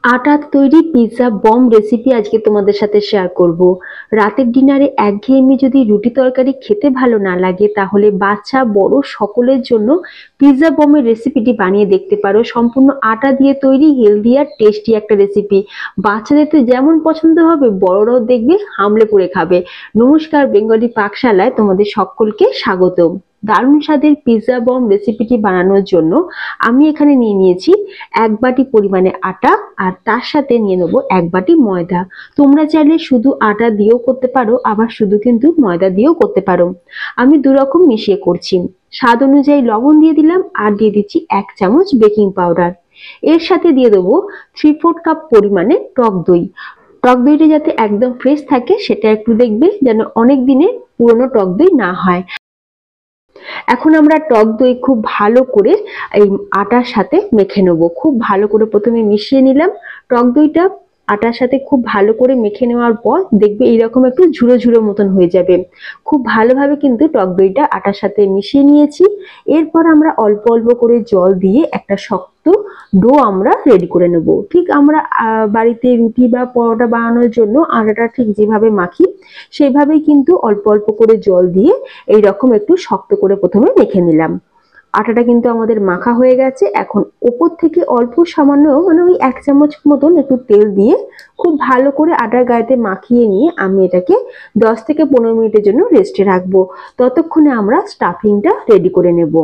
আটার তৈরি pizza bomb recipe আজকে তোমাদের সাথে শেয়ার করব। রাতের ডিনারে একঘেয়েমি যদি রুটি তরকারি খেতে ভালো না লাগে, তাহলে বাচ্চা বড় সকলের জন্য পিৎজা বমের রেসিপিটি বানিয়ে দেখতে পারো। সম্পূর্ণ আটা দিয়ে তৈরি হেলদি আর টেস্টি একটা রেসিপি। বাচ্চাদের তো যেমন পছন্দ হবে, বড়রাও দেখবে হামলে পড়ে খাবে। নমস্কার, বেঙ্গলি পাকশালায় তোমাদের সকলকে স্বাগত। দারুণ স্বাদের পিৎজা বম রেসিপিটি বানানোর জন্য আমি এখানে নিয়ে নিয়েছি 1 বাটি পরিমাণে আটা, আর তার সাথে নিয়ে নেবো 1 বাটি ময়দা। তোমরা চাইলে শুধু আটা দিয়েও করতে পারো, আবার শুধু কিন্তু ময়দা দিয়েও করতে পারো। আমি দুরকম মিশিয়ে করছি। স্বাদ অনুযায়ী লবণ দিয়ে দিলাম, আর দিয়ে দিচ্ছি 1 চামচ বেকিং পাউডার। এর সাথে দিয়ে দেবো 3/4 কাপ পরিমাণে টক দই। টক দইটা যাতে একদম ফ্রেশ থাকে সেটা একটু দেখবে, যেন অনেক দিনের পুরনো টক দই না হয়। এখন আমরা টক দই খুব ভালো করে এই আটার সাথে মেখে নেব। খুব ভালো করে প্রথমে মিশিয়ে নিলাম। টক দইটা আটার সাথে খুব ভালো করে মেখে নেওয়ার পর দেখবে এইরকম একটু ঝুড়ো ঝুড়ো মতন হয়ে যাবে। খুব ভালোভাবে কিন্তু টক দইটা আটার সাথে মিশিয়ে নিয়েছি। এরপর আমরা অল্প অল্প করে জল দিয়ে একটা শক্ত ডো আমরা রেডি করে নেব। ঠিক আমরা বাড়িতে রুটি বা পরোটা বানানোর জন্য আটাটা ঠিক যেভাবে মাখি, সেইভাবেই কিন্তু অল্প অল্প করে জল দিয়ে এইরকম একটু শক্ত করে প্রথমে মেখে নিলাম। আটাটা কিন্তু আমাদের মাখা হয়ে গেছে। এখন উপর থেকে অল্প সামান্য মানে ওই 1 চামচ মতন একটু তেল দিয়ে খুব ভালো করে আটার গায়েতে মাখিয়ে নিয়ে আমি এটাকে 10 থেকে 15 মিনিটের জন্য রেস্টে রাখবো। ততক্ষণে আমরা স্টাফিংটা রেডি করে নেব।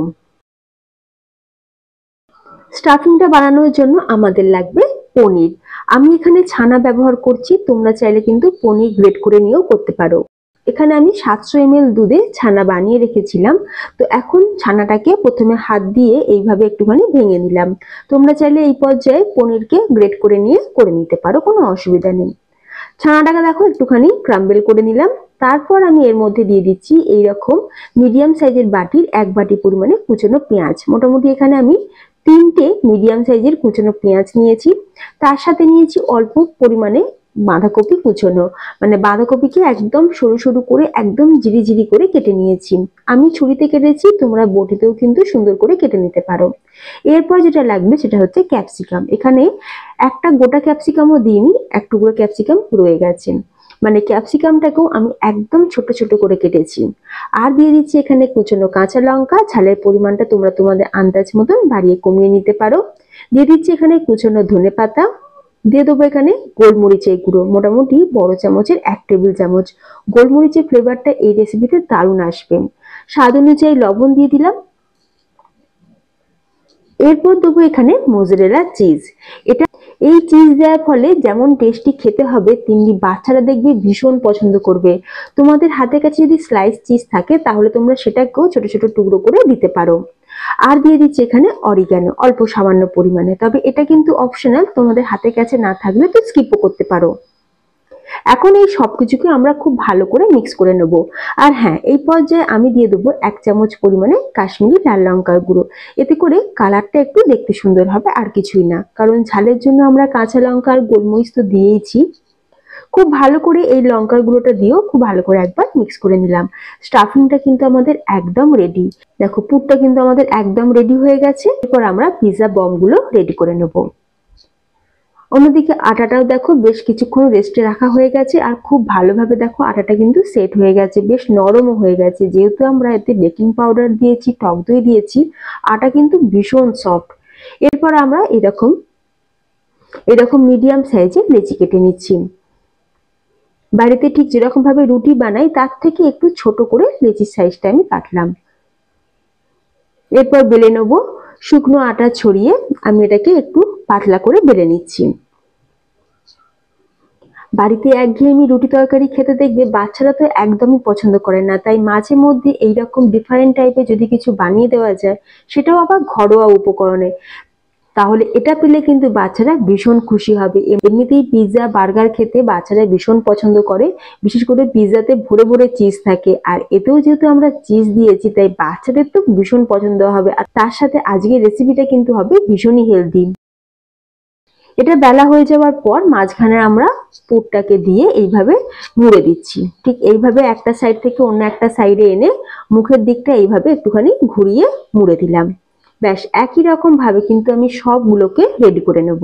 স্টাফিংটা বানানোর জন্য আমাদের লাগবে পনির। আমি এখানে ছানা ব্যবহার করছি, তোমরা চাইলে কিন্তু পনির গ্রেট করে নিয়েও করতে পারো। এখানে আমি 700 ml দুধে ছানা বানিয়ে রেখেছিলাম। তো এখন ছানাটাকে প্রথমে হাত দিয়ে এইভাবে একটুখানি ভেঙে নিলাম। তোমরা চাইলে এই পর্যায়ে পনিরকে গ্রেট করে নিয়ে করে নিতে পারো, কোনো অসুবিধা নেই। ছানাটাকে দেখো একটুখানি ক্রাম্বেল করে নিলাম। তারপর আমি এর মধ্যে দিয়ে দিচ্ছি এইরকম মিডিয়াম সাইজের বাটির 1 বাটি পরিমাণে কুচনো পেঁয়াজ। মোটামুটি এখানে আমি 3টে মিডিয়াম সাইজের কুচনো পেঁয়াজ নিয়েছি। তার সাথে নিয়েছি অল্প পরিমাণে বাঁধাকপি কুচনো, মানে বাঁধাকপিকে একদম সরু সরু করে একদম ঝিরি করে কেটে নিয়েছি। আমি ছুরিতে কেটেছি, তোমরা বটিতেও কিন্তু সুন্দর করে কেটে নিতে পারো। এরপর যেটা লাগবে সেটা হচ্ছে ক্যাপসিকাম। এখানে একটা গোটা ক্যাপসিকামও দিইনি, এক টুকরো ক্যাপসিকাম রয়ে গেছে। মানে ক্যাপসিকামটাকেও আমি একদম ছোট ছোট করে কেটেছি। আর দিয়ে দিচ্ছি এখানে কুচনো কাঁচা লঙ্কা। ঝালের পরিমাণটা তোমরা তোমাদের আন্দাজ মতন বাড়িয়ে কমিয়ে নিতে পারো। দিয়ে দিচ্ছি এখানে কুচনো ধনেপাতা। দিয়ে দেবো এখানে গোলমরিচের গুঁড়ো, মোটামুটি বড় চামচের 1 টেবিল চামচ। গোলমরিচের ফ্লেভারটা এই রেসিপিতে দারুণ আসবে। স্বাদ অনুযায়ী লবণ দিয়ে দিলাম। এরপর দেবো এখানে মোজারেলা চিজ। এটা এই চিজ দেওয়ার ফলে যেমন টেস্টি খেতে হবে, তেমনি বাচ্চারা দেখবে ভীষণ পছন্দ করবে। তোমাদের হাতের কাছে যদি স্লাইস চিজ থাকে তাহলে তোমরা সেটাকেও ছোট ছোট টুকরো করে দিতে পারো। আর দিয়ে দিচ্ছি এখানে অরিগ্যানো অল্প সামান্য পরিমাণে, তবে এটা কিন্তু অপশনাল, তোমাদের হাতের কাছে না থাকলে তো স্কিপও করতে পারো। এখন এই সবকিছুকে আমরা খুব ভালো করে মিক্স করে নেব। আর হ্যাঁ, এই পর্যায়ে আমি দিয়ে দেবো 1 চামচ পরিমাণে কাশ্মীরি লাল লঙ্কার গুঁড়ো। এতে করে কালারটা একটু দেখতে সুন্দর হবে, আর কিছুই না, কারণ ঝালের জন্য আমরা কাঁচা লঙ্কা আর গোলমরিচ তো দিয়েইছি। খুব ভালো করে এই লঙ্কার গুঁড়োটা দিয়েও খুব ভালো করে একবার মিক্স করে নিলাম। স্টাফিংটা কিন্তু আমাদের একদম রেডি। দেখো পুরটা কিন্তু আমাদের একদম রেডি হয়ে গেছে। এরপর আমরা পিৎজা বমগুলো রেডি করে নেব। অন্যদিকে আটাটাও দেখো বেশ কিছুক্ষণ রেস্টে রাখা হয়ে গেছে, আর খুব ভালোভাবে দেখো আটাটা কিন্তু সেট হয়ে গেছে, বেশ নরমও হয়ে গেছে। যেহেতু আমরা এতে বেকিং পাউডার দিয়েছি, টক দই দিয়েছি, আটা কিন্তু ভীষণ সফট। এরপর আমরা এরকম মিডিয়াম সাইজের লেচি কেটে নিচ্ছি। বাড়িতে ঠিক যেরকম ভাবে রুটি বানাই তার থেকে একটু ছোট করে লেচির সাইজটা আমি কাটলাম। এরপর বেলে নেবো। শুকনো আটা ছড়িয়ে আমি এটাকে একটু পাতলা করে বেলে নিচ্ছি। বাড়িতে একঘেয়েমি রুটি তরকারি খেতে দেখবে বাচ্চারা তো একদমই পছন্দ করে না, তাই মাঝে মধ্যে এইরকম ডিফারেন্ট টাইপের যদি কিছু বানিয়ে দেওয়া যায়, সেটাও আবার ঘরোয়া উপকরণে, তাহলে এটা পেলে কিন্তু বাচ্চারা ভীষণ খুশি হবে। এমনিতেই পিৎজা বার্গার খেতে বাচ্চারা ভীষণ পছন্দ করে, বিশেষ করে পিৎজাতে ভরে ভরে চিজ থাকে, আর এতেও যেহেতু আমরা চিজ দিয়েছি তাই বাচ্চাদের তো ভীষণ পছন্দ হবে। আর তার সাথে আজকের রেসিপিটা কিন্তু হবে ভীষণই হেলদি। এটা বেলা হয়ে যাওয়ার পর মাঝখানে আমরা পুরটাকে দিয়ে এইভাবে মুড়ে দিচ্ছি। ঠিক এইভাবে একটা সাইড থেকে অন্য একটা সাইডে এনে মুখের দিকটা এইভাবে একটুখানি ঘুরিয়ে মুড়ে দিলাম। ব্যাস একই রকম ভাবে কিন্তু আমি সবগুলোকে রেডি করে নেব।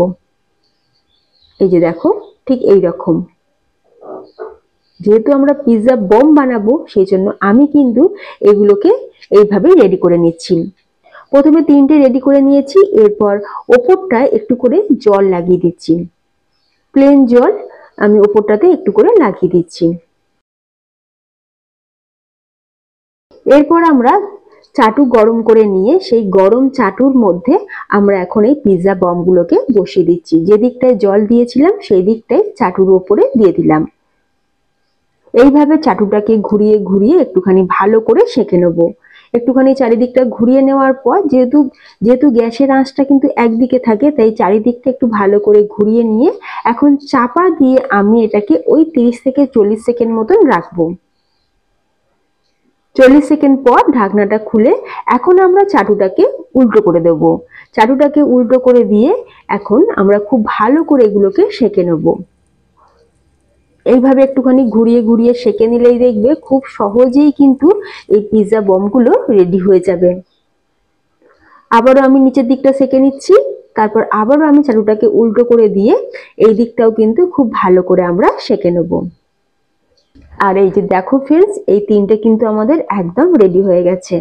এই যে দেখো ঠিক এই রকম। যেহেতু আমরা পিৎজা বম বানাবো সেই জন্য আমি কিন্তু এগুলোকে এইভাবে রেডি করে নিচ্ছি। প্রথমে 3টে রেডি করে নিয়েছি, এরপর ওপরটায় একটু করে জল লাগিয়ে দিচ্ছি। প্লেন জল আমি ওপরটাতে একটু করে লাগিয়ে দিচ্ছি। এরপর আমরা চাটু গরম করে নিয়ে সেই গরম চাটুর মধ্যে আমরা এখন এই পিৎজা বমগুলোকে বসিয়ে দিচ্ছি। যে দিকটায় জল দিয়েছিলাম সেই দিকটায় চাটুর উপরে দিয়ে দিলাম। এইভাবে চাটুটাকে ঘুরিয়ে ঘুরিয়ে একটুখানি ভালো করে সেঁকে নেব। একটুখানি চারিদিকটা ঘুরিয়ে নেওয়ার পর যেহেতু গ্যাসের আঁচটা কিন্তু একদিকে থাকে, তাই চারিদিকটা একটু ভালো করে ঘুরিয়ে নিয়ে এখন চাপা দিয়ে আমি এটাকে ওই 30 থেকে 40 সেকেন্ড মতন রাখবো। 40 সেকেন্ড পর ঢাকনাটা খুলে এখন আমরা চাটুটাকে উল্টো করে দেব। চাটুটাকে উল্টো করে দিয়ে এখন আমরা খুব ভালো করে এগুলোকে সেঁকে নেব। এইভাবে একটুখানি ঘুরিয়ে ঘুরিয়ে সেঁকে নিলেই দেখবে খুব সহজেই কিন্তু এই পিৎজা বমগুলো রেডি হয়ে যাবে। আবারও আমি নিচের দিকটা সেঁকে নিচ্ছি, তারপর আবারও আমি চাটুটাকে উল্টো করে দিয়ে এই দিকটাও কিন্তু খুব ভালো করে আমরা সেঁকে নেব। আর এই যে দেখো ফ্রেন্ডস, এই 3টে কিন্তু আমাদের একদম রেডি হয়ে গেছে,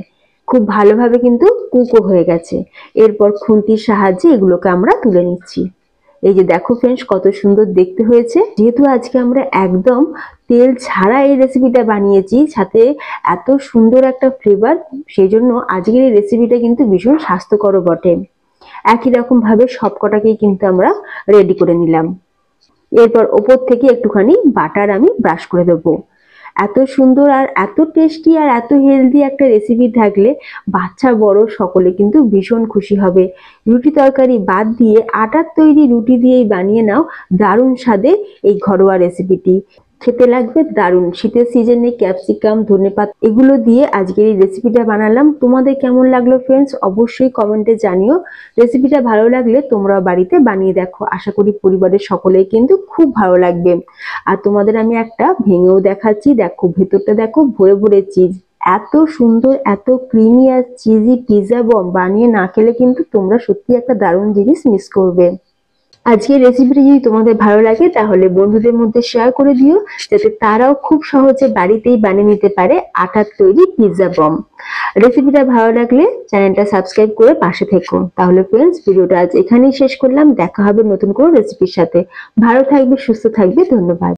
খুব ভালোভাবে কিন্তু কুকও হয়ে গেছে। এরপর খুন্তির সাহায্যে এগুলোকে আমরা তুলে নিচ্ছি। এই যে দেখো ফ্রেন্ডস, কত সুন্দর দেখতে হয়েছে। যেহেতু আজকে আমরা একদম তেল ছাড়া এই রেসিপিটা বানিয়েছি, সাথে এত সুন্দর একটা ফ্লেভার, সেই জন্য আজকের এই রেসিপিটা কিন্তু ভীষণ স্বাস্থ্যকর বটে। একই রকম ভাবে সবকটাকেই কিন্তু আমরা রেডি করে নিলাম। এরপর ওপর থেকে একটুখানি বাটার আমি ব্রাশ করে দেবো। এত সুন্দর আর এত টেস্টি আর এত হেলদি একটা রেসিপি থাকলে বাচ্চা বড় সকলে কিন্তু ভীষণ খুশি হবে। রুটি তরকারি বাদ দিয়ে আটার তৈরি রুটি দিয়েই বানিয়ে নাও দারুণ স্বাদে এই ঘরোয়া রেসিপিটি। খেতে লাগবে দারুণ। শীতের সিজনে ক্যাপসিকাম, ধনেপাতা এগুলো দিয়ে আজকের এই রেসিপিটা বানালাম। তোমাদের কেমন লাগলো ফ্রেন্ডস অবশ্যই কমেন্টে জানিও। রেসিপিটা ভালো লাগলে তোমরা বাড়িতে বানিয়ে দেখো, আশা করি পরিবারের সকলেই কিন্তু খুব ভালো লাগবে। আর তোমাদের আমি একটা ভেঙেও দেখাচ্ছি, দেখো ভেতরটা দেখো ভরে ভরে চিজ। এত সুন্দর এত ক্রিমি আর চিজি পিৎজা বম বানিয়ে না খেলে কিন্তু তোমরা সত্যি একটা দারুণ জিনিস মিস করবে। আজকের রেসিপিটা যদি তোমাদের ভালো লাগে তাহলে বন্ধুদের মধ্যে শেয়ার করে দিও, যাতে তারাও খুব সহজে বাড়িতেই বানিয়ে নিতে পারে আটার তৈরি পিৎজা বম। রেসিপিটা ভালো লাগলে চ্যানেলটা সাবস্ক্রাইব করে পাশে থেকো। তাহলে ফ্রেন্ডস, ভিডিওটা আজ এখানেই শেষ করলাম। দেখা হবে নতুন কোনো রেসিপির সাথে। ভালো থাকবে, সুস্থ থাকবে, ধন্যবাদ।